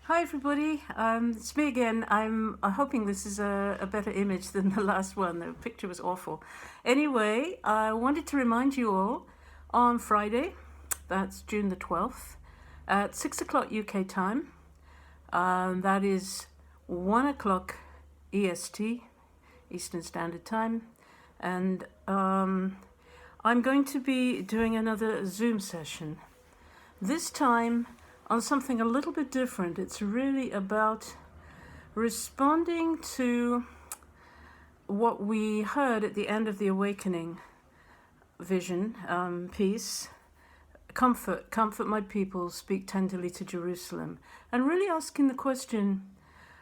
Hi everybody, it's me again. I'm hoping this is a better image than the last one. The picture was awful. Anyway, I wanted to remind you all on Friday, that's June the 12th, at 6 o'clock UK time, that is 1 o'clock EST, Eastern Standard Time, and I'm going to be doing another Zoom session. This time on something a little bit different. It's really about responding to what we heard at the end of the awakening vision piece. Comfort my people, speak tenderly to Jerusalem. And really asking the question,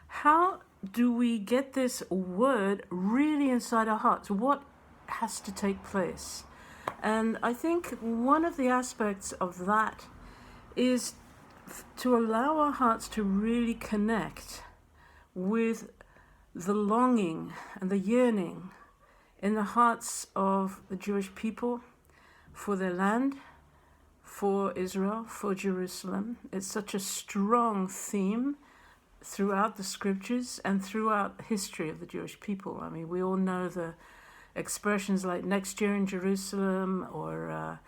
how do we get this word really inside our hearts? What has to take place? And I think one of the aspects of that is to allow our hearts to really connect with the longing and the yearning in the hearts of the Jewish people for their land, for Israel, for Jerusalem. It's such a strong theme throughout the scriptures and throughout the history of the Jewish people. I mean, we all know the expressions like next year in Jerusalem, or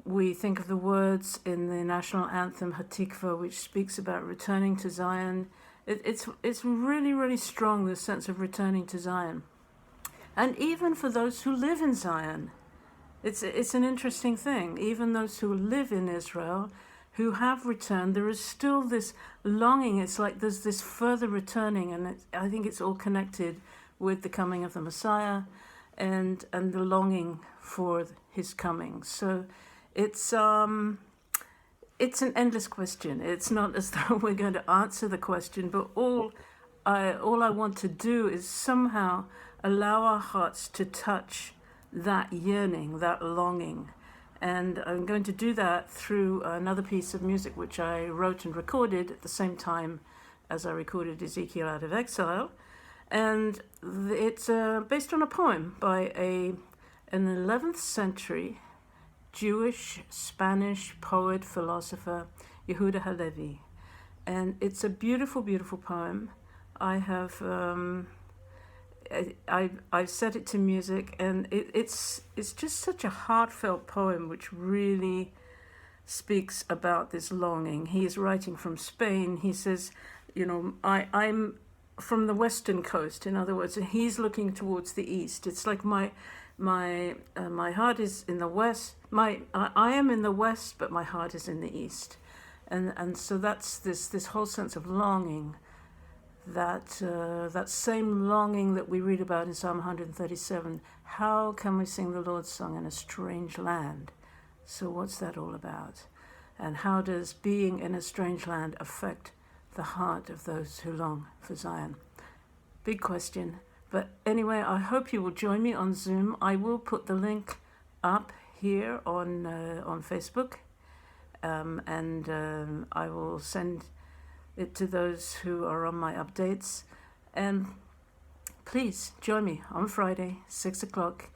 we think of the words in the national anthem Hatikva, which speaks about returning to Zion. It's really, really strong, this sense of returning to Zion. And even for those who live in Zion, it's an interesting thing. Even those who live in Israel, who have returned, there is still this longing. It's like there's this further returning, and I think it's all connected with the coming of the Messiah and the longing for his coming. So it's an endless question. It's not as though we're going to answer the question, but all I want to do is somehow allow our hearts to touch that yearning, that longing. And I'm going to do that through another piece of music which I wrote and recorded at the same time as I recorded Ezekiel Out of Exile. And it's based on a poem by an 11th century Jewish Spanish poet, philosopher, Yehuda Halevi. And it's a beautiful, beautiful poem. I've set it to music, and it's just such a heartfelt poem which really speaks about this longing. He is writing from Spain. He says, I'm from the western coast, in other words, and he's looking towards the east. It's like my heart is in the west. I am in the west, but my heart is in the east, and so that's this whole sense of longing, that same longing that we read about in Psalm 137. How can we sing the Lord's song in a strange land? So what's that all about? And how does being in a strange land affect the heart of those who long for Zion? Big question. But anyway, I hope you will join me on Zoom. I will put the link up here on Facebook, and I will send it to those who are on my updates. And please join me on Friday, 6 o'clock,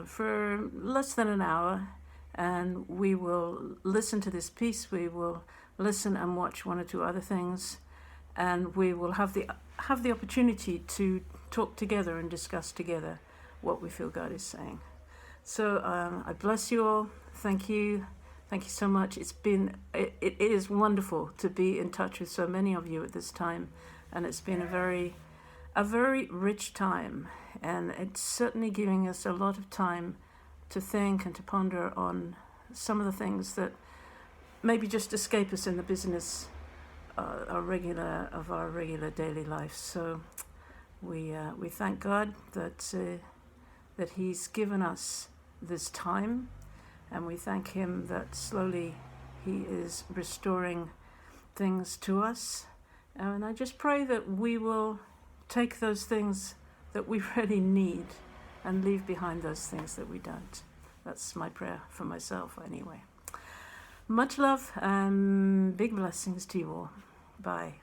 for less than an hour, and we will listen to this piece. We will listen and watch one or two other things, and we will have the opportunity to talk together and discuss together what we feel God is saying. So I bless you all. Thank you so much. It is wonderful to be in touch with so many of you at this time, and it's been a very rich time, and it's certainly giving us a lot of time to think and to ponder on some of the things that maybe just escape us in the business of our regular daily life. So we thank God that He's given us this time, and we thank Him that slowly He is restoring things to us. And I just pray that we will take those things that we really need and leave behind those things that we don't. That's my prayer for myself anyway. Much love and big blessings to you all. Bye.